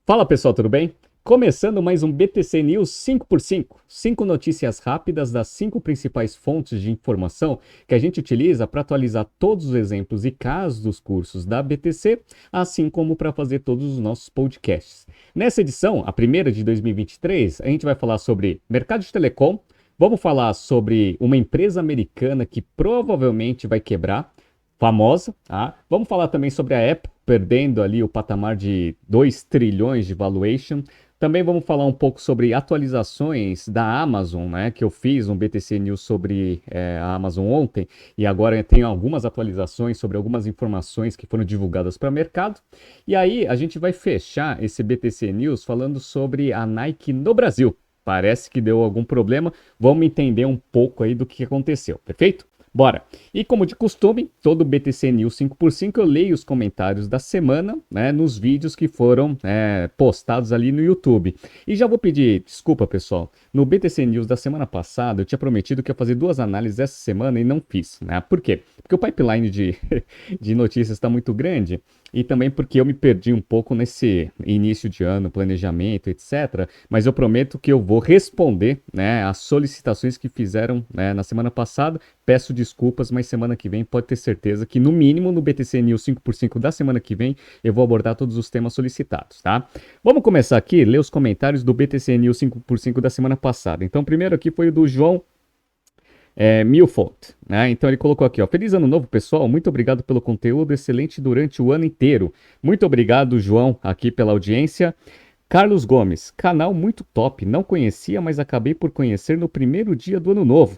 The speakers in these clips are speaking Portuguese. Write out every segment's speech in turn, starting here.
Fala pessoal, tudo bem? Começando mais um BTC News 5x5, 5 notícias rápidas das 5 principais fontes de informação que a gente utiliza para atualizar todos os exemplos e casos dos cursos da BTC, assim como para fazer todos os nossos podcasts. Nessa edição, a primeira de 2023, a gente vai falar sobre mercado de telecom, vamos falar sobre uma empresa americana que provavelmente vai quebrar, famosa, tá? Vamos falar também sobre a Apple, perdendo ali o patamar de 2 trilhões de valuation. Também vamos falar um pouco sobre atualizações da Amazon, né? Que eu fiz um BTC News sobre a Amazon ontem e agora eu tenho algumas atualizações sobre algumas informações que foram divulgadas para o mercado. E aí a gente vai fechar esse BTC News falando sobre a Nike no Brasil. Parece que deu algum problema. Vamos entender um pouco aí do que aconteceu, perfeito? Bora! E como de costume, todo BTC News 5x5 eu leio os comentários da semana, né, nos vídeos que foram postados ali no YouTube. E já vou pedir desculpa, pessoal. No BTC News da semana passada, eu tinha prometido que ia fazer 2 análises essa semana e não fiz, né? Por quê? Porque o pipeline de notícias está muito grande e também porque eu me perdi um pouco nesse início de ano, planejamento, etc. Mas eu prometo que eu vou responder, né, as solicitações que fizeram, né, na semana passada. Peço desculpas, mas semana que vem pode ter certeza que no mínimo no BTC News 5x5 da semana que vem eu vou abordar todos os temas solicitados, tá? Vamos começar aqui, ler os comentários do BTC News 5x5 da semana passada. Então, primeiro aqui foi o do João Milford, né? Então ele colocou aqui, ó, feliz ano novo, pessoal, muito obrigado pelo conteúdo excelente durante o ano inteiro. Muito obrigado, João, aqui pela audiência. Carlos Gomes, canal muito top, não conhecia, mas acabei por conhecer no primeiro dia do ano novo.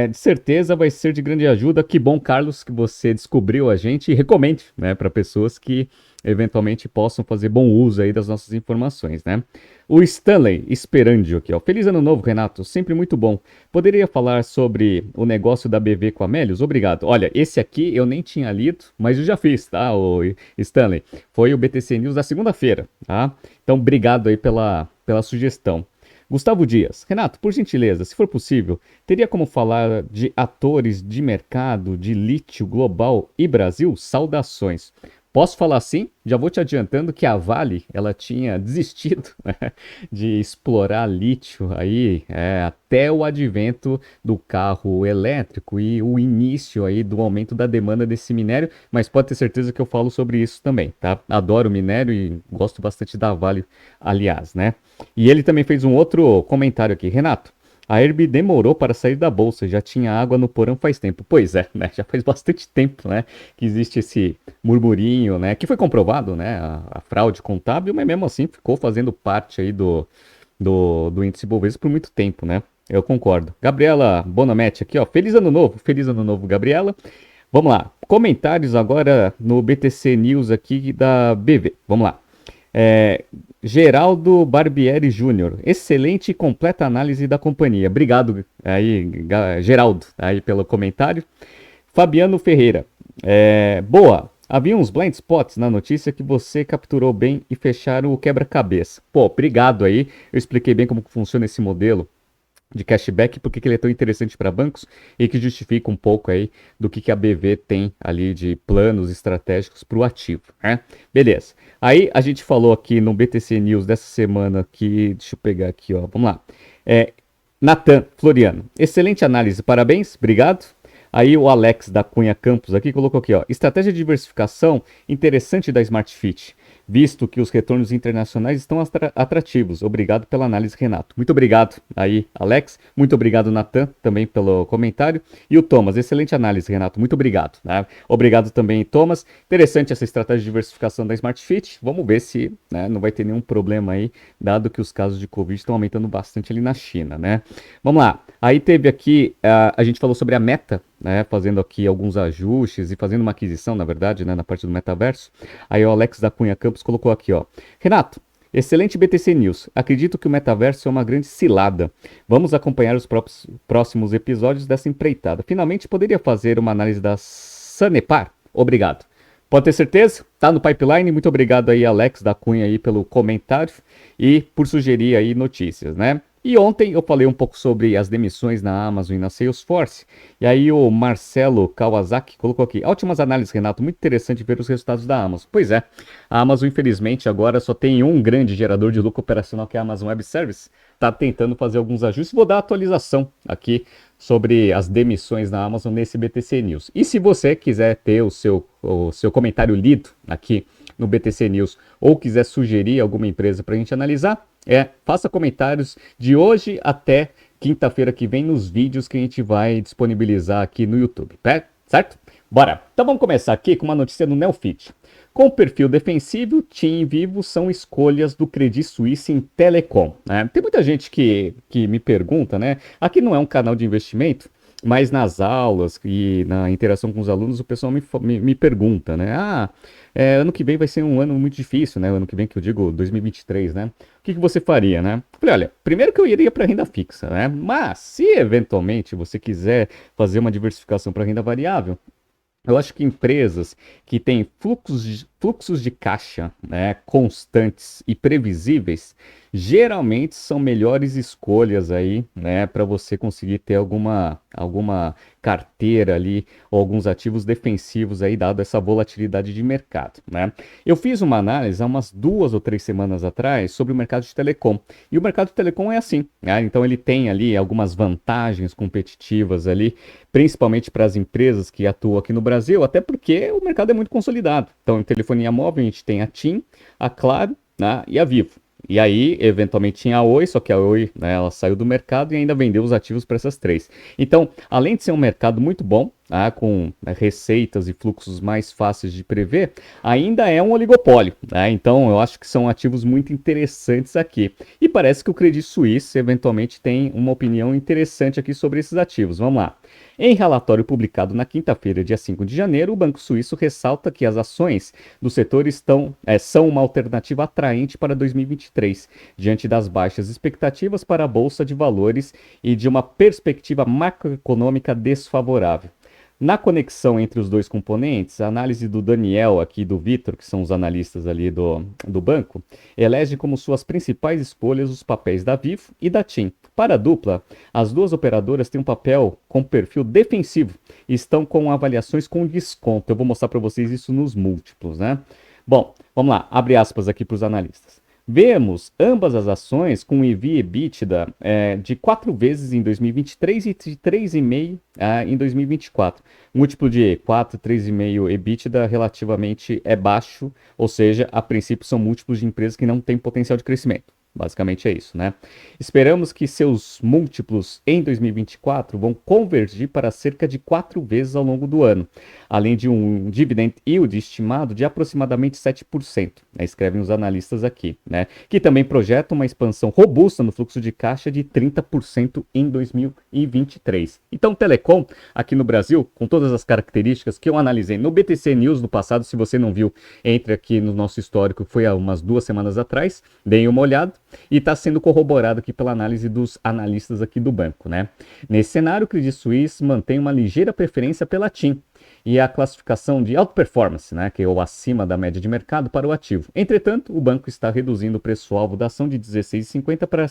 De certeza vai ser de grande ajuda. Que bom, Carlos, que você descobriu a gente e recomende, né, para pessoas que eventualmente possam fazer bom uso aí das nossas informações, né? O Stanley Esperandio aqui, ó. Feliz ano novo, Renato, sempre muito bom. Poderia falar sobre o negócio da BV com a Melius? Obrigado. Olha, esse aqui eu nem tinha lido, mas eu já fiz, tá, o Stanley? Foi o BTC News da segunda-feira, tá? Então, obrigado aí pela sugestão. Gustavo Dias. Renato, por gentileza, se for possível, teria como falar de atores de mercado de lítio global e Brasil? Saudações. Posso falar sim? Já vou te adiantando que a Vale, ela tinha desistido, né, de explorar lítio aí até o advento do carro elétrico e o início aí do aumento da demanda desse minério, mas pode ter certeza que eu falo sobre isso também, tá? Adoro minério e gosto bastante da Vale, aliás, né? E ele também fez um outro comentário aqui. Renato, a Herb demorou para sair da bolsa, já tinha água no porão faz tempo. Pois é, né? Já faz bastante tempo, né, que existe esse murmurinho, né, que foi comprovado, né, a fraude contábil, mas mesmo assim ficou fazendo parte aí do índice Bovespa por muito tempo, né? Eu concordo. Gabriela Bonametti aqui, ó. Feliz ano novo, Gabriela. Vamos lá. Comentários agora no BTC News aqui da BV. Vamos lá. Geraldo Barbieri Júnior, excelente e completa análise da companhia. Obrigado aí, Geraldo, aí pelo comentário. Fabiano Ferreira, boa. Havia uns blind spots na notícia que você capturou bem e fecharam o quebra-cabeça. Pô, obrigado aí. Eu expliquei bem como funciona esse modelo de cashback, porque ele é tão interessante para bancos e que justifica um pouco aí do que a BV tem ali de planos estratégicos para o ativo, né? Beleza. Aí a gente falou aqui no BTC News dessa semana que, deixa eu pegar aqui, ó, vamos lá. Natan Floriano, excelente análise, parabéns, obrigado. Aí o Alex da Cunha Campos aqui colocou aqui, ó, estratégia de diversificação interessante da Smart Fit, visto que os retornos internacionais estão atrativos. Obrigado pela análise, Renato. Muito obrigado aí, Alex. Muito obrigado, Natan, também pelo comentário. E o Thomas, excelente análise, Renato. Muito obrigado, né? Obrigado também, Thomas. Interessante essa estratégia de diversificação da Smart Fit. Vamos ver se, né, não vai ter nenhum problema aí, dado que os casos de Covid estão aumentando bastante ali na China, né? Vamos lá. Aí teve aqui, a gente falou sobre a Meta, né, fazendo aqui alguns ajustes e fazendo uma aquisição, na verdade, né, na parte do metaverso. Aí o Alex da Cunha Campos colocou aqui, ó. Renato, excelente BTC News. Acredito que o metaverso é uma grande cilada. Vamos acompanhar os próximos episódios dessa empreitada. Finalmente, poderia fazer uma análise da Sanepar? Obrigado. Pode ter certeza? Tá no pipeline. Muito obrigado aí, Alex da Cunha, aí, pelo comentário e por sugerir aí notícias, né? E ontem eu falei um pouco sobre as demissões na Amazon e na Salesforce. E aí o Marcelo Kawasaki colocou aqui: ótimas análises, Renato. Muito interessante ver os resultados da Amazon. Pois é, a Amazon, infelizmente, agora só tem um grande gerador de lucro operacional, que é a Amazon Web Services. Está tentando fazer alguns ajustes. Vou dar atualização aqui sobre as demissões na Amazon nesse BTC News. E se você quiser ter o seu comentário lido aqui no BTC News ou quiser sugerir alguma empresa para a gente analisar, faça comentários de hoje até quinta-feira que vem nos vídeos que a gente vai disponibilizar aqui no YouTube, certo? Bora! Então vamos começar aqui com uma notícia do Neofit. Com perfil defensivo, TIM e Vivo são escolhas do Credit Suisse em telecom, né? Tem muita gente que me pergunta, né? Aqui não é um canal de investimento, mas nas aulas e na interação com os alunos, o pessoal me pergunta, né? Ano que vem vai ser um ano muito difícil, né? Ano que vem, que eu digo 2023, né? O que você faria, né? Falei, olha, primeiro que eu iria para renda fixa, né? Mas se eventualmente você quiser fazer uma diversificação para renda variável, eu acho que empresas que têm fluxos de caixa, né, constantes e previsíveis, geralmente são melhores escolhas aí, né, para você conseguir ter alguma carteira ali ou alguns ativos defensivos aí, dado essa volatilidade de mercado, né? Eu fiz uma análise há umas 2 ou 3 semanas atrás sobre o mercado de telecom. E o mercado de telecom é assim, né? Então ele tem ali algumas vantagens competitivas ali, principalmente para as empresas que atuam aqui no Brasil, até porque o mercado é muito consolidado. Então, em telefonia móvel, a gente tem a TIM, a Claro, né, e a Vivo. E aí, eventualmente, tinha a Oi, só que a Oi, né, ela saiu do mercado e ainda vendeu os ativos para essas três. Então, além de ser um mercado muito bom, com receitas e fluxos mais fáceis de prever, ainda é um oligopólio, né? Então, eu acho que são ativos muito interessantes aqui. E parece que o Credit Suisse, eventualmente, tem uma opinião interessante aqui sobre esses ativos. Vamos lá. Em relatório publicado na quinta-feira, dia 5 de janeiro, o Banco Suíço ressalta que as ações do setor são uma alternativa atraente para 2023, diante das baixas expectativas para a Bolsa de Valores e de uma perspectiva macroeconômica desfavorável. Na conexão entre os dois componentes, a análise do Daniel aqui e do Vitor, que são os analistas ali do banco, elege como suas principais escolhas os papéis da Vivo e da TIM. Para a dupla, as duas operadoras têm um papel com perfil defensivo e estão com avaliações com desconto. Eu vou mostrar para vocês isso nos múltiplos, né? Bom, vamos lá, abre aspas aqui para os analistas. Vemos ambas as ações com EV/EBITDA de 4 vezes em 2023 e de 3,5 em 2024. Múltiplo de 4, 3,5 EBITDA relativamente é baixo, ou seja, a princípio são múltiplos de empresas que não têm potencial de crescimento. Basicamente é isso, né? Esperamos que seus múltiplos em 2024 vão convergir para cerca de 4 vezes ao longo do ano, além de um dividend yield estimado de aproximadamente 7%, né? Escrevem os analistas aqui, né? Que também projeta uma expansão robusta no fluxo de caixa de 30% em 2023. Então, Telecom, aqui no Brasil, com todas as características que eu analisei no BTC News no passado, se você não viu, entre aqui no nosso histórico, foi há umas 2 semanas atrás, deem uma olhada. E está sendo corroborado aqui pela análise dos analistas aqui do banco, né? Nesse cenário, o Credit Suisse mantém uma ligeira preferência pela TIM e a classificação de outperformance, né, que é o acima da média de mercado para o ativo. Entretanto, o banco está reduzindo o preço-alvo da ação de 16,50 para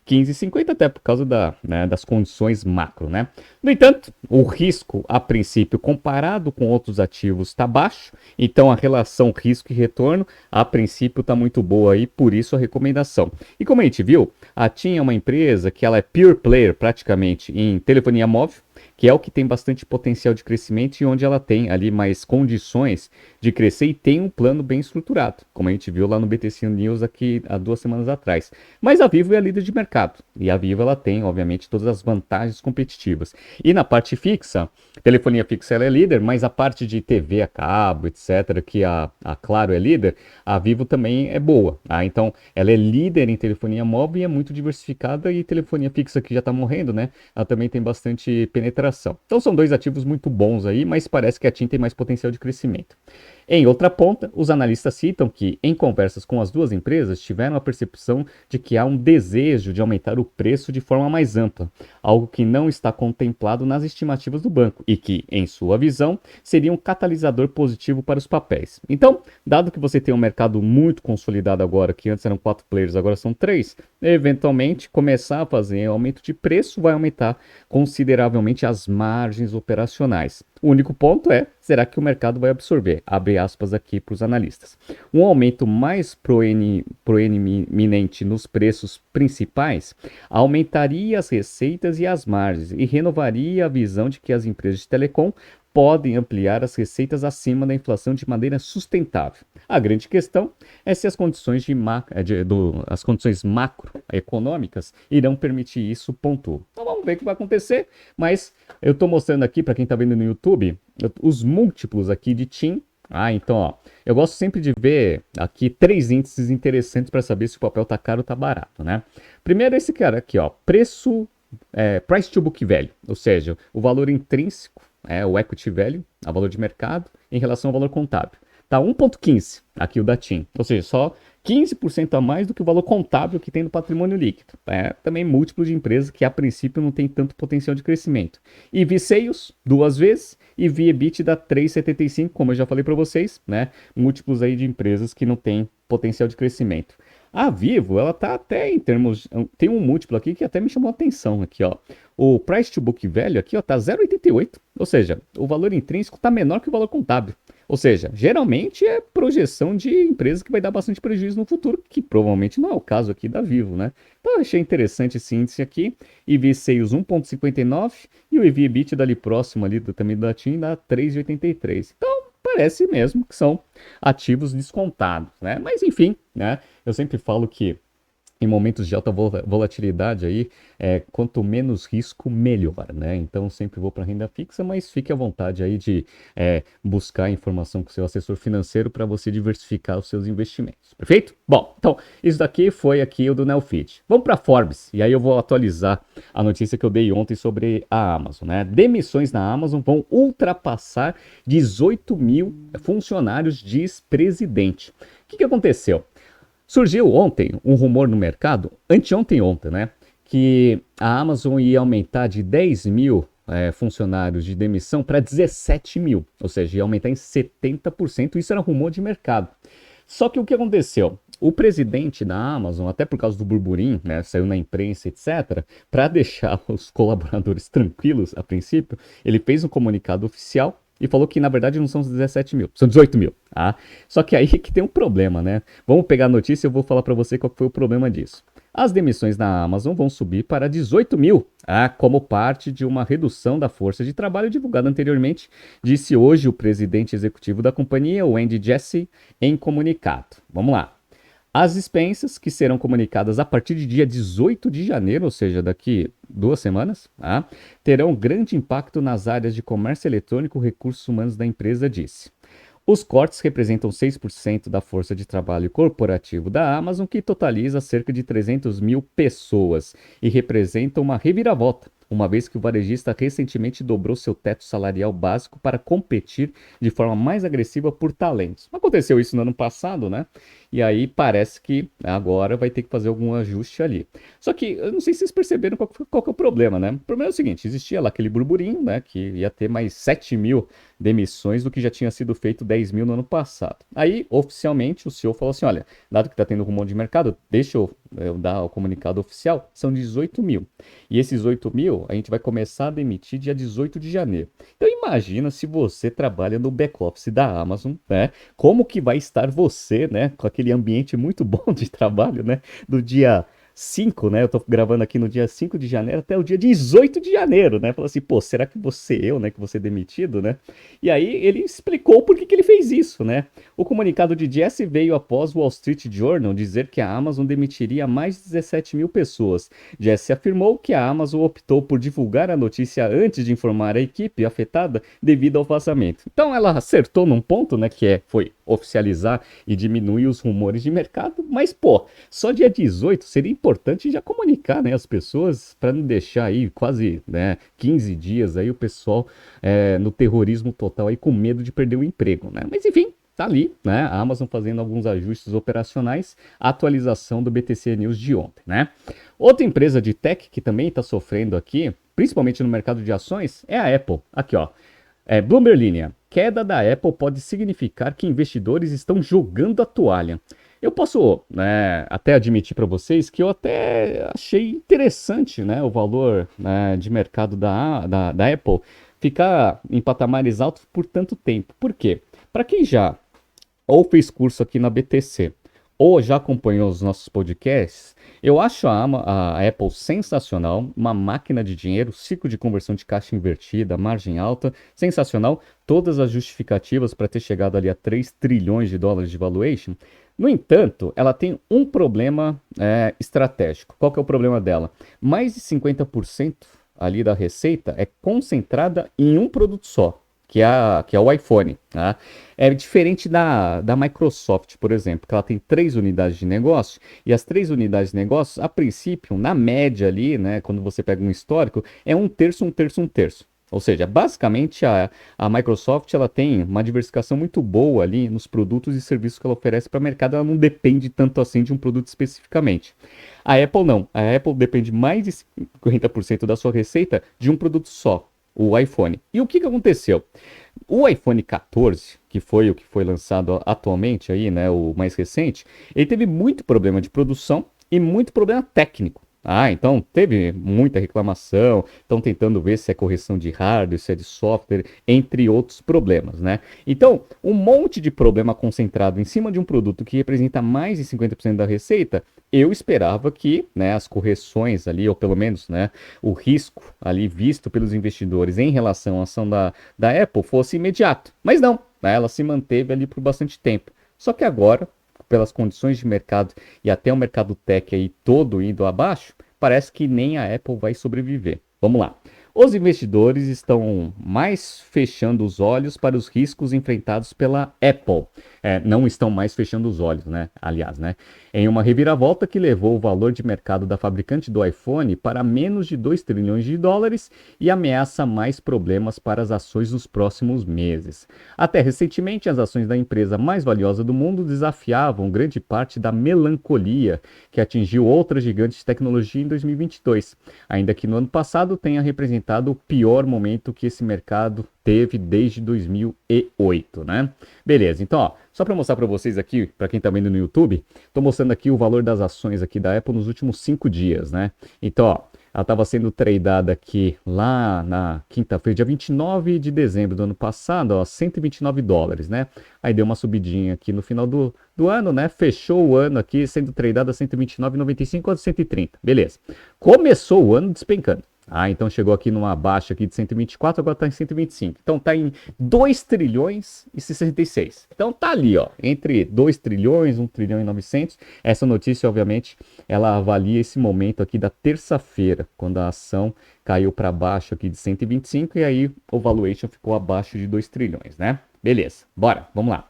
15,50, até por causa das condições macro, né? No entanto, o risco, a princípio, comparado com outros ativos, está baixo, então a relação risco e retorno, a princípio, está muito boa aí, por isso a recomendação. E como a gente viu, a TIM é uma empresa que ela é pure player praticamente em telefonia móvel, que é o que tem bastante potencial de crescimento e onde ela tem ali mais condições de crescer e tem um plano bem estruturado, como a gente viu lá no BTC News aqui há 2 semanas atrás. Mas a Vivo é a líder de mercado e a Vivo ela tem, obviamente, todas as vantagens competitivas. E na parte fixa, telefonia fixa ela é líder, mas a parte de TV a cabo, etc., que a Claro é líder, a Vivo também é boa. Tá? Então, ela é líder em telefonia móvel e é muito diversificada e telefonia fixa que já está morrendo, né? Ela também tem bastante penetração. Então são dois ativos muito bons aí, mas parece que a TIM tem mais potencial de crescimento. Em outra ponta, os analistas citam que, em conversas com as duas empresas, tiveram a percepção de que há um desejo de aumentar o preço de forma mais ampla, algo que não está contemplado nas estimativas do banco e que, em sua visão, seria um catalisador positivo para os papéis. Então, dado que você tem um mercado muito consolidado agora, que antes eram 4 players, agora são 3, eventualmente começar a fazer aumento de preço vai aumentar consideravelmente as margens operacionais. O único ponto é, será que o mercado vai absorver? Abre aspas aqui para os analistas. Um aumento mais proeminente nos preços principais aumentaria as receitas e as margens e renovaria a visão de que as empresas de telecom podem ampliar as receitas acima da inflação de maneira sustentável. A grande questão é se as condições, as condições macroeconômicas irão permitir isso, pontuou. Então vamos ver o que vai acontecer, mas eu estou mostrando aqui para quem está vendo no YouTube os múltiplos aqui de TIM. Então, ó, eu gosto sempre de ver aqui 3 índices interessantes para saber se o papel está caro ou está barato, né? Primeiro esse cara aqui, ó, price to book value, ou seja, o valor intrínseco, o equity value, a valor de mercado, em relação ao valor contábil. Tá 1,15 aqui o da TIM, ou seja, só 15% a mais do que o valor contábil que tem no patrimônio líquido. Também múltiplo de empresas que a princípio não tem tanto potencial de crescimento. EV Sales, 2 vezes, e EV EBITDA 3,75, como eu já falei para vocês, né? Múltiplos aí de empresas que não têm potencial de crescimento. A Vivo, ela tá até em termos, tem um múltiplo aqui que até me chamou a atenção aqui, ó. O price to book value aqui, ó, tá 0,88, ou seja, o valor intrínseco tá menor que o valor contábil. Ou seja, geralmente é projeção de empresa que vai dar bastante prejuízo no futuro, que provavelmente não é o caso aqui da Vivo, né? Então eu achei interessante esse índice aqui, EV Sales 1,59 e o EV EBITDA ali próximo ali também da TIM dá 3,83. Então parece mesmo que são ativos descontados, né? Mas enfim, né? Eu sempre falo que em momentos de alta volatilidade aí, quanto menos risco, melhor, né? Então sempre vou para renda fixa, mas fique à vontade aí de buscar informação com o seu assessor financeiro para você diversificar os seus investimentos, perfeito? Bom, então isso daqui foi aqui o do Neofeed. Vamos para Forbes, e aí eu vou atualizar a notícia que eu dei ontem sobre a Amazon, né? Demissões na Amazon vão ultrapassar 18 mil funcionários, diz presidente. O que aconteceu? Surgiu ontem um rumor no mercado, ontem, né, que a Amazon ia aumentar de 10 mil funcionários de demissão para 17 mil, ou seja, ia aumentar em 70%, isso era rumor de mercado. Só que o que aconteceu? O presidente da Amazon, até por causa do burburinho, né, saiu na imprensa, etc., para deixar os colaboradores tranquilos, a princípio, ele fez um comunicado oficial e falou que, na verdade, não são 17 mil, são 18 mil. Tá? Só que aí que tem um problema, né? Vamos pegar a notícia e eu vou falar para você qual foi o problema disso. As demissões na Amazon vão subir para 18 mil, como parte de uma redução da força de trabalho divulgada anteriormente, disse hoje o presidente executivo da companhia, o Andy Jassy, em comunicado. Vamos lá. As dispensas, que serão comunicadas a partir de dia 18 de janeiro, ou seja, daqui 2 semanas, terão grande impacto nas áreas de comércio eletrônico e recursos humanos da empresa, disse. Os cortes representam 6% da força de trabalho corporativo da Amazon, que totaliza cerca de 300 mil pessoas e representa uma reviravolta, uma vez que o varejista recentemente dobrou seu teto salarial básico para competir de forma mais agressiva por talentos. Aconteceu isso no ano passado, né? E aí parece que agora vai ter que fazer algum ajuste ali. Só que eu não sei se vocês perceberam qual que é o problema, né? O problema é o seguinte, existia lá aquele burburinho, né? Que ia ter mais 7 mil demissões do que já tinha sido feito 10 mil no ano passado. Aí, oficialmente, o CEO falou assim, olha, dado que está tendo rumor de mercado, deixa eu dar o comunicado oficial, são 18 mil. E esses 8 mil a gente vai começar a demitir dia 18 de janeiro. Então imagina se você trabalha no back-office da Amazon, né? Como que vai estar você, né? Com aquele ambiente muito bom de trabalho, né? Do dia 5, né? Eu tô gravando aqui no dia 5 de janeiro até o dia 18 de janeiro, né? Falou assim, pô, será que você, né? Que vou ser demitido, né? E aí ele explicou por que ele fez isso, né? O comunicado de Jassy veio após o Wall Street Journal dizer que a Amazon demitiria mais de 17 mil pessoas. Jassy afirmou que a Amazon optou por divulgar a notícia antes de informar a equipe afetada devido ao vazamento. Então ela acertou num ponto, né? Que foi oficializar e diminuir os rumores de mercado, mas, pô, só dia 18 seria importante já comunicar, né, as pessoas para não deixar aí quase, né, 15 dias aí o pessoal no terrorismo total aí com medo de perder o emprego, né? Mas enfim, Tá ali, né? A Amazon fazendo alguns ajustes operacionais, atualização do BTC News de ontem, né? Outra empresa de tech que também está sofrendo aqui, principalmente no mercado de ações, é a Apple. Aqui, ó. Bloomberg Linha. Queda da Apple pode significar que investidores estão jogando a toalha. Eu posso, né, até admitir para vocês que eu até achei interessante, né, o valor, né, de mercado da Apple ficar em patamares altos por tanto tempo. Por quê? Para quem já ou fez curso aqui na BTC, ou já acompanhou os nossos podcasts, eu acho a Apple sensacional, uma máquina de dinheiro, ciclo de conversão de caixa invertida, margem alta, sensacional, todas as justificativas para ter chegado ali a 3 trilhões de dólares de valuation. No entanto, ela tem um problema estratégico. Qual que é o problema dela? Mais de 50% ali da receita é concentrada em um produto só, que é o iPhone. Tá? É diferente da Microsoft, por exemplo, que ela tem 3 unidades de negócio, e as 3 unidades de negócio, a princípio, na média ali, né, quando você pega um histórico, é um terço, um terço, um terço. Ou seja, basicamente a Microsoft ela tem uma diversificação muito boa ali nos produtos e serviços que ela oferece para o mercado, ela não depende tanto assim de um produto especificamente. A Apple não, a Apple depende mais de 50% da sua receita de um produto só, o iPhone. E o que aconteceu? O iPhone 14, que foi o que foi lançado atualmente aí, né, o mais recente, ele teve muito problema de produção e muito problema técnico. Então teve muita reclamação, estão tentando ver se é correção de hardware, se é de software, entre outros problemas, né? Então, um monte de problema concentrado em cima de um produto que representa mais de 50% da receita, eu esperava que, né, as correções ali, ou pelo menos, né, o risco ali visto pelos investidores em relação à ação da Apple fosse imediato. Mas não, né, ela se manteve ali por bastante tempo. Só que agora, pelas condições de mercado e até o mercado tech aí todo indo abaixo, parece que nem a Apple vai sobreviver. Vamos lá. Os investidores estão mais fechando os olhos para os riscos enfrentados pela Apple. Não estão mais fechando os olhos, né? Aliás, né? Em uma reviravolta que levou o valor de mercado da fabricante do iPhone para menos de 2 trilhões de dólares e ameaça mais problemas para as ações nos próximos meses. Até recentemente, as ações da empresa mais valiosa do mundo desafiavam grande parte da melancolia que atingiu outra gigante de tecnologia em 2022, ainda que no ano passado tenha representado o pior momento que esse mercado teve desde 2008, né? Beleza, então, ó, só para mostrar para vocês aqui, para quem tá vendo no YouTube, tô mostrando aqui o valor das ações aqui da Apple nos últimos 5 dias, né? Então, ó, ela estava sendo tradeada aqui lá na quinta-feira, dia 29 de dezembro do ano passado, ó, 129 dólares, né? Aí deu uma subidinha aqui no final do ano, né? Fechou o ano aqui sendo tradeada a 129,95 a 130, beleza. Começou o ano despencando. Então chegou aqui numa baixa aqui de 124, agora está em 125. Então está em 2 trilhões e 66. Então tá ali, ó, entre 2 trilhões, 1 trilhão e 900. Essa notícia, obviamente, ela avalia esse momento aqui da terça-feira, quando a ação caiu para baixo aqui de 125 e aí o valuation ficou abaixo de 2 trilhões, né? Beleza, bora, vamos lá.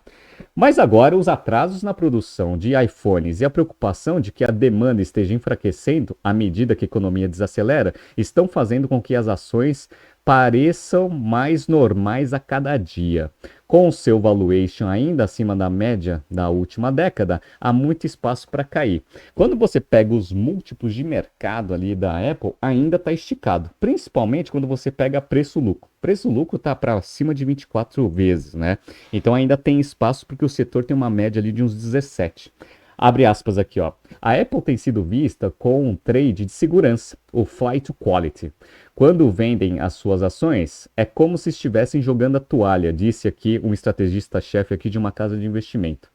Mas agora os atrasos na produção de iPhones e a preocupação de que a demanda esteja enfraquecendo à medida que a economia desacelera estão fazendo com que as ações pareçam mais normais a cada dia. Com seu valuation ainda acima da média da última década, há muito espaço para cair. Quando você pega os múltiplos de mercado ali da Apple, ainda está esticado, principalmente quando você pega preço-lucro. Preço-lucro está para cima de 24 vezes, né? Então ainda tem espaço porque o setor tem uma média ali de uns 17. Abre aspas aqui, ó. A Apple tem sido vista com um trade de segurança, o flight to quality. Quando vendem as suas ações, é como se estivessem jogando a toalha, disse aqui um estrategista-chefe aqui de uma casa de investimento.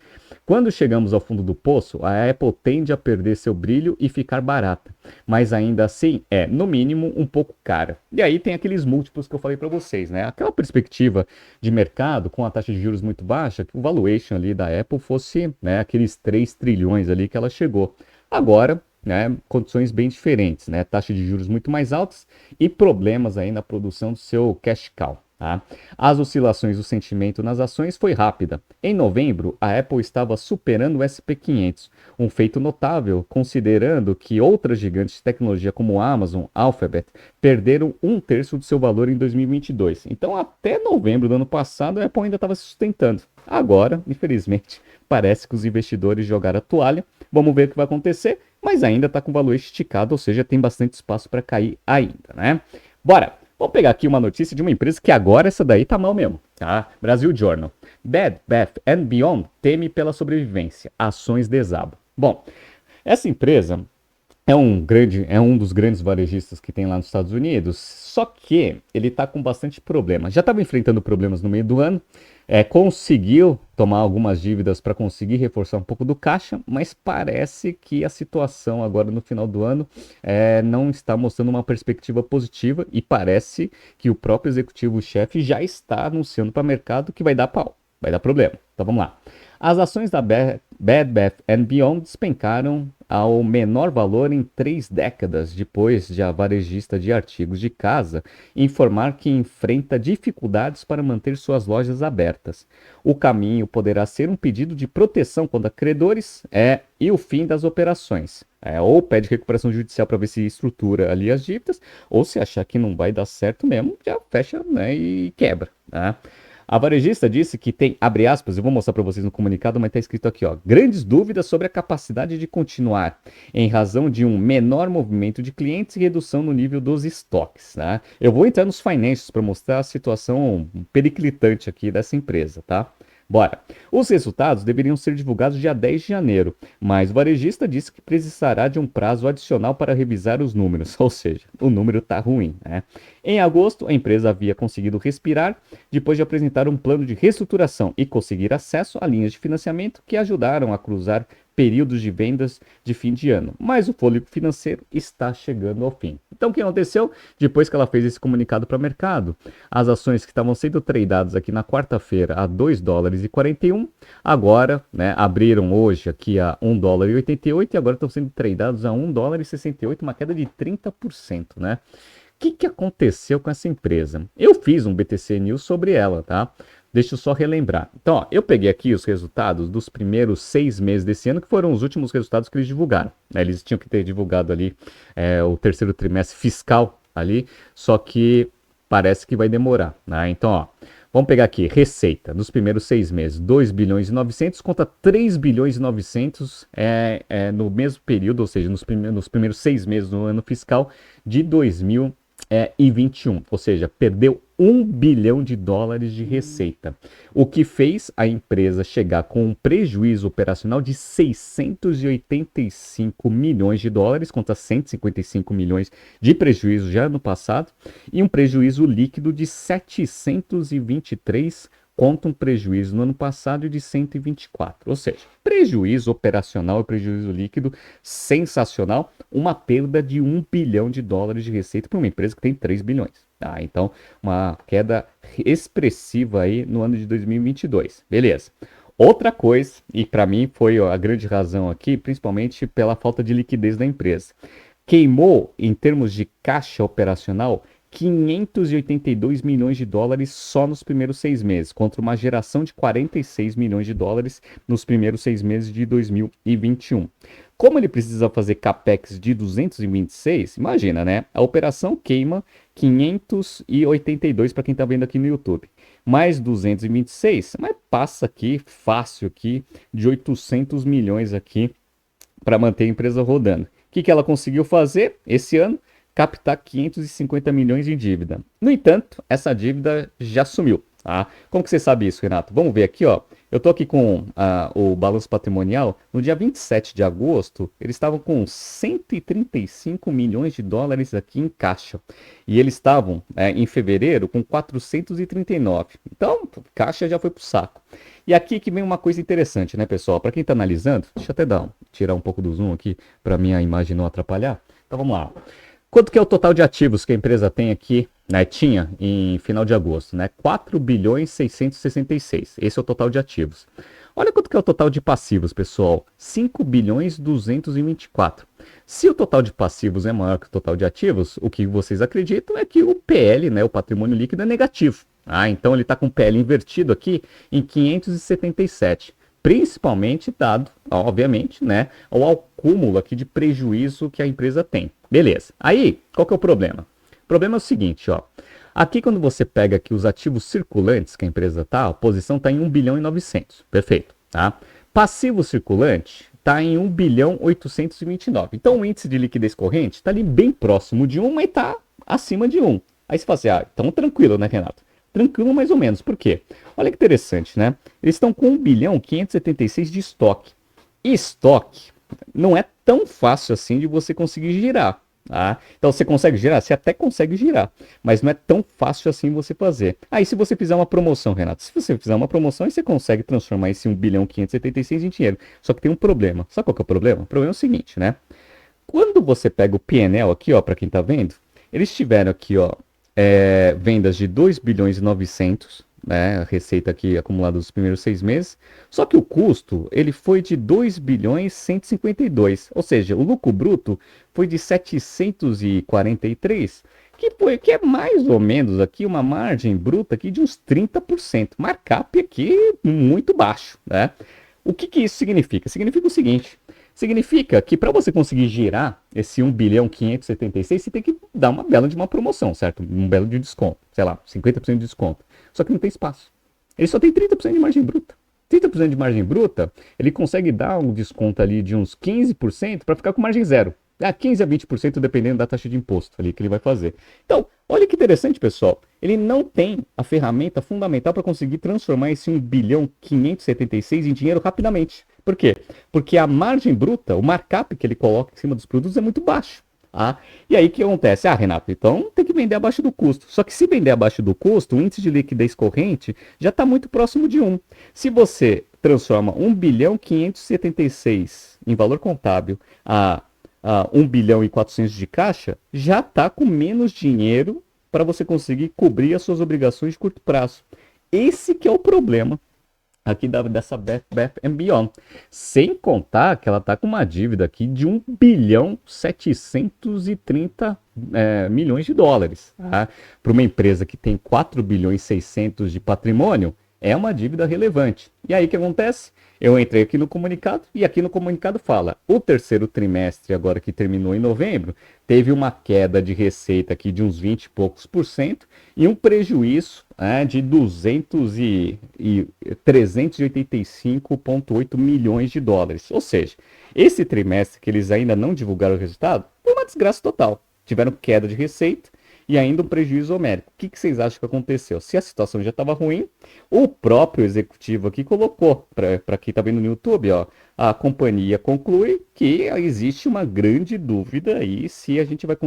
Quando chegamos ao fundo do poço, a Apple tende a perder seu brilho e ficar barata, mas ainda assim é, no mínimo, um pouco cara. E aí tem aqueles múltiplos que eu falei para vocês, né? Aquela perspectiva de mercado com a taxa de juros muito baixa, que o valuation ali da Apple fosse, né, aqueles 3 trilhões ali que ela chegou. Agora, né, condições bem diferentes, né? Taxa de juros muito mais altas e problemas aí na produção do seu cash cow. Tá? As oscilações do sentimento nas ações foi rápida. Em novembro, a Apple estava superando o SP500, um feito notável considerando que outras gigantes de tecnologia como Amazon, Alphabet, perderam um terço do seu valor em 2022. Então, até novembro do ano passado, a Apple ainda estava se sustentando. Agora, infelizmente, parece que os investidores jogaram a toalha. Vamos ver o que vai acontecer, mas ainda está com o valor esticado, ou seja, tem bastante espaço para cair ainda, né? Bora! Vamos pegar aqui uma notícia de uma empresa que agora essa daí tá mal mesmo, tá? Brasil Journal. Bed Bath and Beyond teme pela sobrevivência. Ações desabam. Bom, essa empresa é um dos grandes varejistas que tem lá nos Estados Unidos, só que ele está com bastante problema. Já estava enfrentando problemas no meio do ano, conseguiu tomar algumas dívidas para conseguir reforçar um pouco do caixa, mas parece que a situação agora no final do ano não está mostrando uma perspectiva positiva e parece que o próprio executivo-chefe já está anunciando para o mercado que vai dar pau, vai dar problema. Então vamos lá. As ações da Bed Bath Beyond despencaram ao menor valor em 3 décadas, depois de a varejista de artigos de casa informar que enfrenta dificuldades para manter suas lojas abertas. O caminho poderá ser um pedido de proteção contra credores e o fim das operações. Ou pede recuperação judicial para ver se estrutura ali as dívidas, ou se achar que não vai dar certo mesmo, já fecha, né, e quebra, né? A varejista disse que tem, abre aspas, eu vou mostrar para vocês no comunicado, mas está escrito aqui, ó, grandes dúvidas sobre a capacidade de continuar, em razão de um menor movimento de clientes e redução no nível dos estoques, tá? Eu vou entrar nos financials para mostrar a situação periclitante aqui dessa empresa, tá? Bora. Os resultados deveriam ser divulgados dia 10 de janeiro, mas o varejista disse que precisará de um prazo adicional para revisar os números, ou seja, o número está ruim, né? Em agosto, a empresa havia conseguido respirar depois de apresentar um plano de reestruturação e conseguir acesso a linhas de financiamento que ajudaram a cruzar períodos de vendas de fim de ano, mas o fôlego financeiro está chegando ao fim. Então o que aconteceu? Depois que ela fez esse comunicado para o mercado, as ações que estavam sendo tradeadas aqui na quarta-feira a 2 dólares e 41, agora, né, abriram hoje aqui a 1 dólar e 88 e agora estão sendo tradeados a 1 dólar e 68, uma queda de 30%, né? O que aconteceu com essa empresa? Eu fiz um BTC News sobre ela, tá? Deixa eu só relembrar. Então, ó, eu peguei aqui os resultados dos primeiros 6 meses desse ano, que foram os últimos resultados que eles divulgaram, né? Eles tinham que ter divulgado ali o terceiro trimestre fiscal ali, só que parece que vai demorar, né? Então, ó, vamos pegar aqui, receita, nos primeiros 6 meses, 2 bilhões e 900 contra 3 bilhões e 900 no mesmo período, ou seja, nos primeiros 6 meses do ano fiscal de 2021, ou seja, perdeu 1 bilhão de dólares de receita, o que fez a empresa chegar com um prejuízo operacional de 685 milhões de dólares, contra 155 milhões de prejuízo já no passado, e um prejuízo líquido de 723 contra um prejuízo no ano passado de 124, ou seja, prejuízo operacional e prejuízo líquido sensacional, uma perda de 1 bilhão de dólares de receita para uma empresa que tem 3 bilhões. Tá? Então, uma queda expressiva aí no ano de 2022. Beleza. Outra coisa, e para mim foi a grande razão aqui, principalmente pela falta de liquidez da empresa, queimou em termos de caixa operacional 582 milhões de dólares só nos primeiros 6 meses, contra uma geração de 46 milhões de dólares nos primeiros 6 meses de 2021. Como ele precisa fazer capex de 226, imagina, né? A operação queima 582 para quem está vendo aqui no YouTube. Mais 226, mas passa aqui fácil aqui de 800 milhões aqui para manter a empresa rodando. O que ela conseguiu fazer esse ano? Captar 550 milhões em dívida. No entanto, essa dívida já sumiu. Tá? Como que você sabe isso, Renato? Vamos ver aqui, ó. Eu tô aqui com o balanço patrimonial. No dia 27 de agosto, eles estavam com 135 milhões de dólares aqui em caixa. E eles estavam, em fevereiro, com 439. Então, caixa já foi pro saco. E aqui que vem uma coisa interessante, né, pessoal? Para quem está analisando, deixa eu até tirar um pouco do zoom aqui, para minha imagem não atrapalhar. Então, vamos lá. Quanto que é o total de ativos que a empresa tem aqui, né, tinha em final de agosto, né? 4 bilhões 666. Esse é o total de ativos. Olha quanto que é o total de passivos, pessoal. 5 bilhões 224. Se o total de passivos é maior que o total de ativos, o que vocês acreditam é que o PL, né, o patrimônio líquido, é negativo. Então ele está com o PL invertido aqui em 577. Principalmente dado, obviamente, né, ao acúmulo aqui de prejuízo que a empresa tem. Beleza. Aí, qual que é o problema? O problema é o seguinte, ó. Aqui quando você pega aqui os ativos circulantes que a empresa tá, a posição está em 1 bilhão e 900. Perfeito, tá? Passivo circulante está em 1 bilhão 829. Então o índice de liquidez corrente está ali bem próximo de 1, mas está acima de 1. Aí você fala assim, então tranquilo, né, Renato? Tranquilo mais ou menos. Por quê? Olha que interessante, né? Eles estão com 1 bilhão 576 de estoque. E estoque não é tão fácil assim de você conseguir girar. Tá? Então você consegue girar? Você até consegue girar, mas não é tão fácil assim você fazer. Aí se você fizer uma promoção, Renato, se você fizer uma promoção, aí você consegue transformar esse 1 bilhão 576 em dinheiro. Só que tem um problema. Sabe qual que é o problema? O problema é o seguinte, né? Quando você pega o PNL aqui, ó, para quem tá vendo, eles tiveram aqui, ó, vendas de 2 bilhões e 900, né, a receita aqui acumulada dos primeiros 6 meses, só que o custo, ele foi de 2 bilhões 152, ou seja, o lucro bruto foi de 743, que é mais ou menos aqui uma margem bruta aqui de uns 30%, markup aqui muito baixo, né? O que isso significa? Significa o seguinte, significa que para você conseguir girar esse 1 bilhão 576, você tem que dar uma bela de uma promoção, certo? Um belo de desconto, sei lá, 50% de desconto. Só que não tem espaço. Ele só tem 30% de margem bruta. 30% de margem bruta, ele consegue dar um desconto ali de uns 15% para ficar com margem zero. 15 a 20% dependendo da taxa de imposto ali que ele vai fazer. Então, olha que interessante, pessoal. Ele não tem a ferramenta fundamental para conseguir transformar esse 1 bilhão 576 em dinheiro rapidamente. Por quê? Porque a margem bruta, o markup que ele coloca em cima dos produtos é muito baixo. E aí o que acontece? Renato, então tem que vender abaixo do custo. Só que se vender abaixo do custo, o índice de liquidez corrente já está muito próximo de 1. Se você transforma 1 bilhão 576 em valor contábil a 1 bilhão e 400 de caixa, já está com menos dinheiro para você conseguir cobrir as suas obrigações de curto prazo. Esse que é o problema aqui dessa Bath Beyond. Sem contar que ela está com uma dívida aqui de 1 bilhão 730 milhões de dólares. Tá? Para uma empresa que tem 4 bilhões 600 de patrimônio, é uma dívida relevante. E aí o que acontece? Eu entrei aqui no comunicado e aqui no comunicado fala, o terceiro trimestre agora que terminou em novembro, teve uma queda de receita aqui de uns 20 e poucos por cento e um prejuízo de 385,8 milhões de dólares. Ou seja, esse trimestre que eles ainda não divulgaram o resultado, foi uma desgraça total. Tiveram queda de receita e ainda um prejuízo homérico. O que vocês acham que aconteceu? Se a situação já estava ruim, o próprio executivo aqui colocou, para quem está vendo no YouTube, ó, a companhia conclui que existe uma grande dúvida aí se a gente vai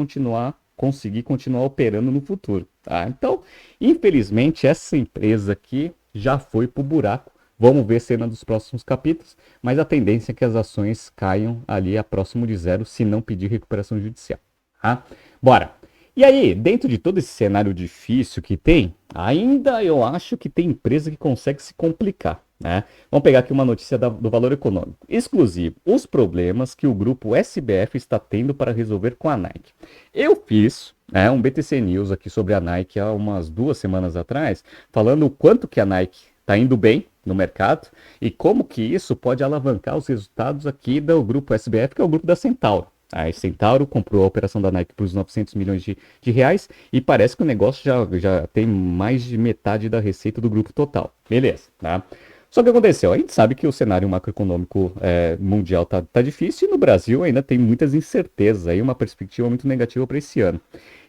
conseguir continuar operando no futuro. Tá? Então, infelizmente, essa empresa aqui já foi para o buraco. Vamos ver cena dos próximos capítulos, mas a tendência é que as ações caiam ali a próximo de zero, se não pedir recuperação judicial. Tá? Bora! E aí, dentro de todo esse cenário difícil que tem, ainda eu acho que tem empresa que consegue se complicar, né? Vamos pegar aqui uma notícia do Valor Econômico. Exclusivo, os problemas que o grupo SBF está tendo para resolver com a Nike. Eu fiz um BTC News aqui sobre a Nike há umas 2 semanas atrás, falando o quanto que a Nike está indo bem no mercado e como que isso pode alavancar os resultados aqui do grupo SBF, que é o grupo da Centauro. A Centauro comprou a operação da Nike por uns 900 milhões de reais e parece que o negócio já tem mais de metade da receita do grupo total. Beleza, tá? Só que aconteceu, a gente sabe que o cenário macroeconômico mundial tá difícil e no Brasil ainda tem muitas incertezas, aí uma perspectiva muito negativa para esse ano.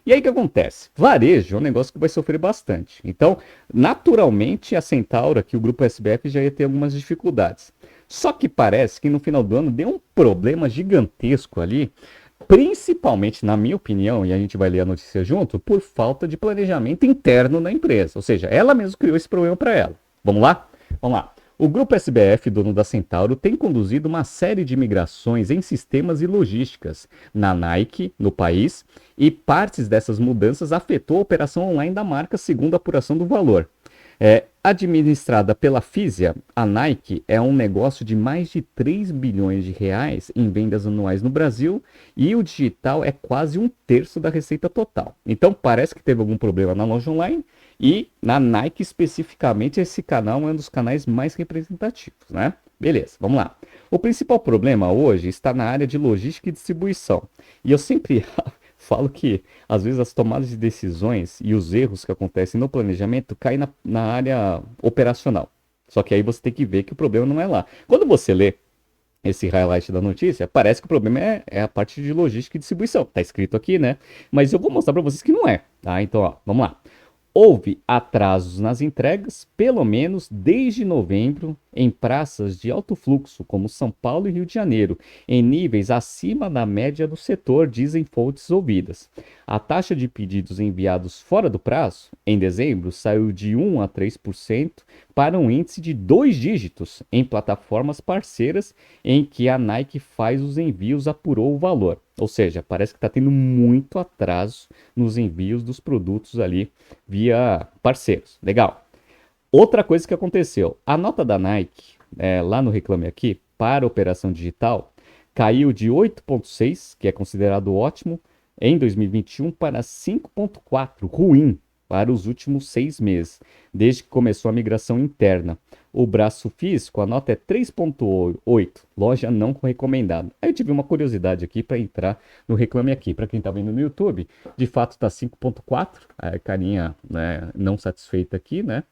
E aí o que acontece? Varejo é um negócio que vai sofrer bastante. Então, naturalmente, a Centauro, aqui o grupo SBF, já ia ter algumas dificuldades. Só que parece que no final do ano deu um problema gigantesco ali, principalmente, na minha opinião, e a gente vai ler a notícia junto, por falta de planejamento interno na empresa. Ou seja, ela mesma criou esse problema para ela. Vamos lá? Vamos lá. O grupo SBF, dono da Centauro, tem conduzido uma série de migrações em sistemas e logísticas na Nike, no país, e partes dessas mudanças afetou a operação online da marca, segundo a apuração do Valor. Administrada pela Fisia, a Nike é um negócio de mais de 3 bilhões de reais em vendas anuais no Brasil e o digital é quase um terço da receita total. Então parece que teve algum problema na loja online e na Nike especificamente esse canal é um dos canais mais representativos, né? Beleza, vamos lá. O principal problema hoje está na área de logística e distribuição. E eu sempre falo que às vezes as tomadas de decisões e os erros que acontecem no planejamento caem na área operacional. Só que aí você tem que ver que o problema não é lá. Quando você lê esse highlight da notícia, parece que o problema é a parte de logística e distribuição. Tá escrito aqui, né? Mas eu vou mostrar para vocês que não é, tá? Então, ó, vamos lá. Houve atrasos nas entregas, pelo menos desde novembro, em praças de alto fluxo, como São Paulo e Rio de Janeiro, em níveis acima da média do setor, dizem fontes ouvidas. A taxa de pedidos enviados fora do prazo, em dezembro, saiu de 1 a 3% para um índice de 2 dígitos em plataformas parceiras em que a Nike faz os envios, apurou o valor. Ou seja, parece que está tendo muito atraso nos envios dos produtos ali via parceiros. Legal. Outra coisa que aconteceu, a nota da Nike, lá no Reclame Aqui, para operação digital, caiu de 8,6, que é considerado ótimo, em 2021 para 5,4, ruim, para os últimos 6 meses, desde que começou a migração interna. O braço físico, a nota é 3,8, loja não recomendada. Aí eu tive uma curiosidade aqui para entrar no Reclame Aqui. Para quem está vendo no YouTube, de fato está 5,4, a carinha, né, não satisfeita aqui, né?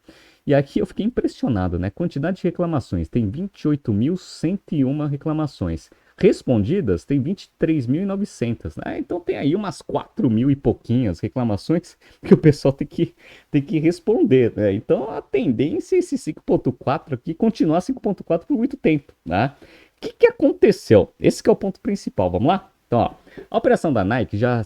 E aqui eu fiquei impressionado, né? Quantidade de reclamações, tem 28.101 reclamações. Respondidas, tem 23.900, né? Então tem aí umas 4.000 e pouquinhas reclamações que o pessoal tem que responder, né? Então a tendência é esse 5.4 aqui continuar 5.4 por muito tempo, né? O que aconteceu? Esse que é o ponto principal, vamos lá? Então, ó, a operação da Nike já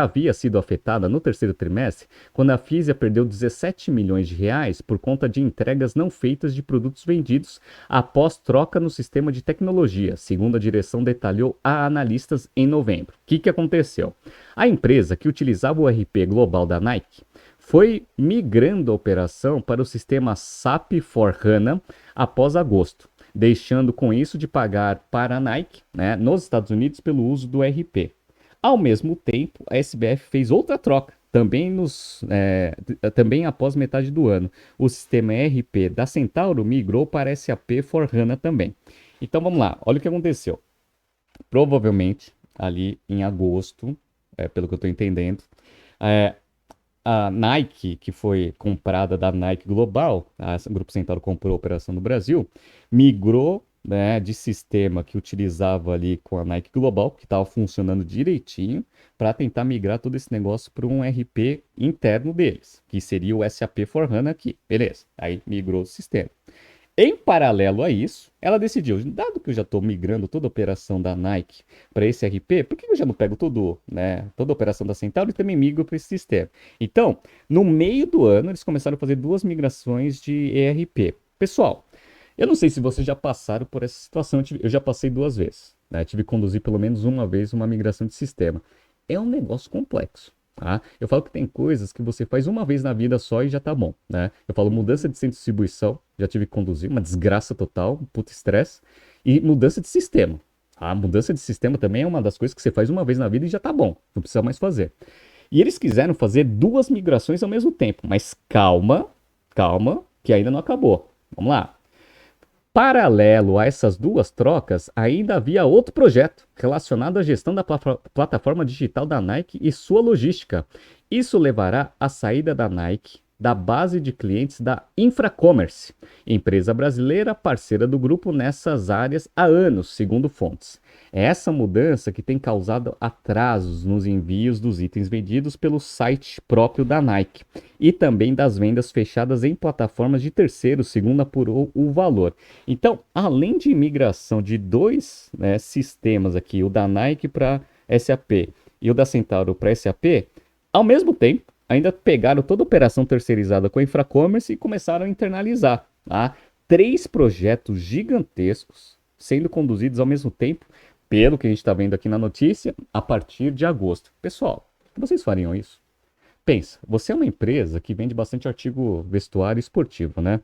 havia sido afetada no terceiro trimestre, quando a Fisia perdeu 17 milhões de reais por conta de entregas não feitas de produtos vendidos após troca no sistema de tecnologia, segundo a direção detalhou a analistas em novembro. O que aconteceu? A empresa que utilizava o RP global da Nike foi migrando a operação para o sistema SAP S/4HANA após agosto, deixando com isso de pagar para a Nike, né, nos Estados Unidos pelo uso do RP. Ao mesmo tempo, a SBF fez outra troca, também após metade do ano. O sistema ERP da Centauro migrou para SAP S/4HANA também. Então vamos lá, olha o que aconteceu. Provavelmente, ali em agosto, pelo que eu estou entendendo, é, a Nike, que foi comprada da Nike Global, o Grupo Centauro comprou a operação no Brasil, migrou, né, de sistema que utilizava ali com a Nike Global, que estava funcionando direitinho, para tentar migrar todo esse negócio para um RP interno deles, que seria o SAP S/4HANA aqui. Beleza, aí migrou o sistema. Em paralelo a isso, ela decidiu, dado que eu já estou migrando toda a operação da Nike para esse RP, por que eu já não pego toda a operação da Centauro e também migro para esse sistema? Então, no meio do ano, eles começaram a fazer 2 migrações de ERP. Pessoal, eu não sei se vocês já passaram por essa situação, eu já passei 2 vezes, né? Tive que conduzir pelo menos uma vez uma migração de sistema. É um negócio complexo. Tá? Eu falo que tem coisas que você faz uma vez na vida só e já tá bom, né? Eu falo mudança de centro de distribuição, já tive que conduzir, uma desgraça total, um puto estresse, e mudança de sistema. A mudança de sistema também é uma das coisas que você faz uma vez na vida e já tá bom, não precisa mais fazer. E eles quiseram fazer 2 migrações ao mesmo tempo, mas calma, calma, que ainda não acabou. Vamos lá. Paralelo a essas 2 trocas, ainda havia outro projeto relacionado à gestão da plataforma digital da Nike e sua logística. Isso levará à saída da Nike da base de clientes da Infracommerce, empresa brasileira parceira do grupo nessas áreas há anos, segundo fontes. É essa mudança que tem causado atrasos nos envios dos itens vendidos pelo site próprio da Nike e também das vendas fechadas em plataformas de terceiros, segundo apurou o Valor. Então, além de migração de 2, né, sistemas aqui, o da Nike para SAP e o da Centauro para SAP, ao mesmo tempo, ainda pegaram toda a operação terceirizada com a Infracommerce e começaram a internalizar. Tá? 3 projetos gigantescos sendo conduzidos ao mesmo tempo, pelo que a gente está vendo aqui na notícia, a partir de agosto. Pessoal, vocês fariam isso? Pensa, você é uma empresa que vende bastante artigo vestuário esportivo, né?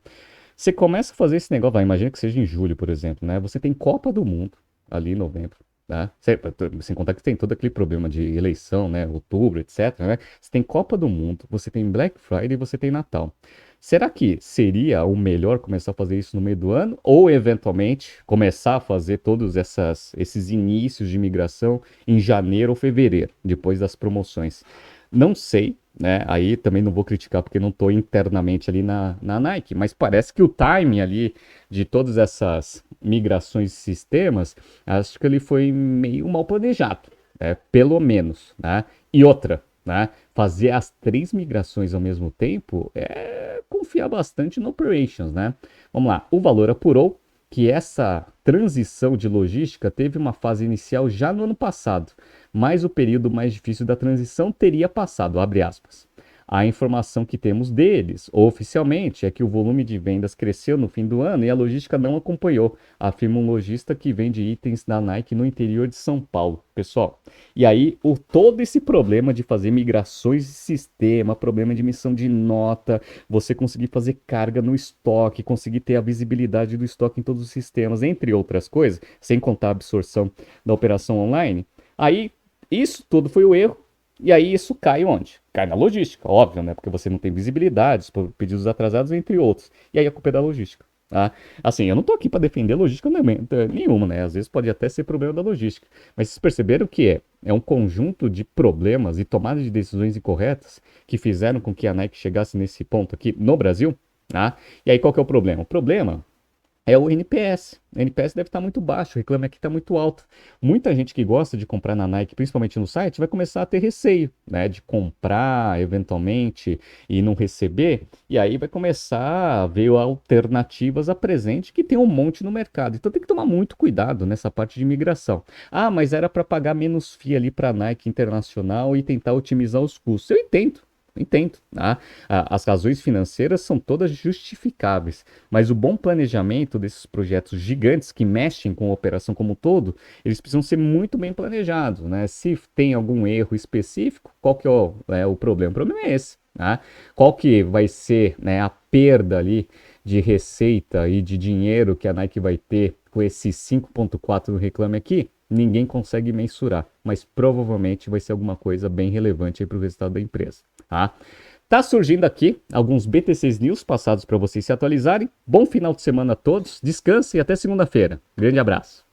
Você começa a fazer esse negócio, vai, imagina que seja em julho, por exemplo, né? Você tem Copa do Mundo ali em novembro, tá? Sem contar que tem todo aquele problema de eleição, né? Outubro, etc, né? Você tem Copa do Mundo, você tem Black Friday e você tem Natal. Será que seria o melhor começar a fazer isso no meio do ano? Ou, eventualmente, começar a fazer todos esses inícios de migração em janeiro ou fevereiro, depois das promoções? Não sei, né? Aí também não vou criticar porque não estou internamente ali na Nike, mas parece que o timing ali de todas essas migrações de sistemas, acho que ele foi meio mal planejado, né? Pelo menos, né? E outra, né? Fazer as 3 migrações ao mesmo tempo é confiar bastante no operations, né? Vamos lá, o valor apurou que essa transição de logística teve uma fase inicial já no ano passado, mas o período mais difícil da transição teria passado, abre aspas. A informação que temos deles, oficialmente, é que o volume de vendas cresceu no fim do ano e a logística não acompanhou, afirma um lojista que vende itens da Nike no interior de São Paulo. Pessoal, e aí todo esse problema de fazer migrações de sistema, problema de emissão de nota, você conseguir fazer carga no estoque, conseguir ter a visibilidade do estoque em todos os sistemas, entre outras coisas, sem contar a absorção da operação online, aí isso tudo foi o erro. E aí isso cai onde? Cai na logística, óbvio, né? Porque você não tem visibilidade, pedidos atrasados, entre outros. E aí a culpa é da logística. Tá? Assim, eu não tô aqui para defender logística nenhuma, né? Às vezes pode até ser problema da logística. Mas vocês perceberam que é um conjunto de problemas e tomadas de decisões incorretas que fizeram com que a Nike chegasse nesse ponto aqui no Brasil? Tá? E aí qual que é o problema? O problema é o NPS. O NPS deve estar muito baixo, o Reclame Aqui está muito alto. Muita gente que gosta de comprar na Nike, principalmente no site, vai começar a ter receio, né, de comprar eventualmente e não receber, e aí vai começar a ver alternativas a presente que tem um monte no mercado. Então tem que tomar muito cuidado nessa parte de migração. Ah, mas era para pagar menos FII ali para a Nike Internacional e tentar otimizar os custos. Eu entendo. Entendo, tá? As razões financeiras são todas justificáveis, mas o bom planejamento desses projetos gigantes que mexem com a operação como um todo, eles precisam ser muito bem planejados, né? Se tem algum erro específico, qual que é o problema? O problema é esse, tá? Qual que vai ser, né, a perda ali de receita e de dinheiro que a Nike vai ter com esse 5.4 do Reclame Aqui? Ninguém consegue mensurar, mas provavelmente vai ser alguma coisa bem relevante para o resultado da empresa. Tá? Tá surgindo aqui alguns BTCs News passados para vocês se atualizarem. Bom final de semana a todos, descanse e até segunda-feira. Grande abraço.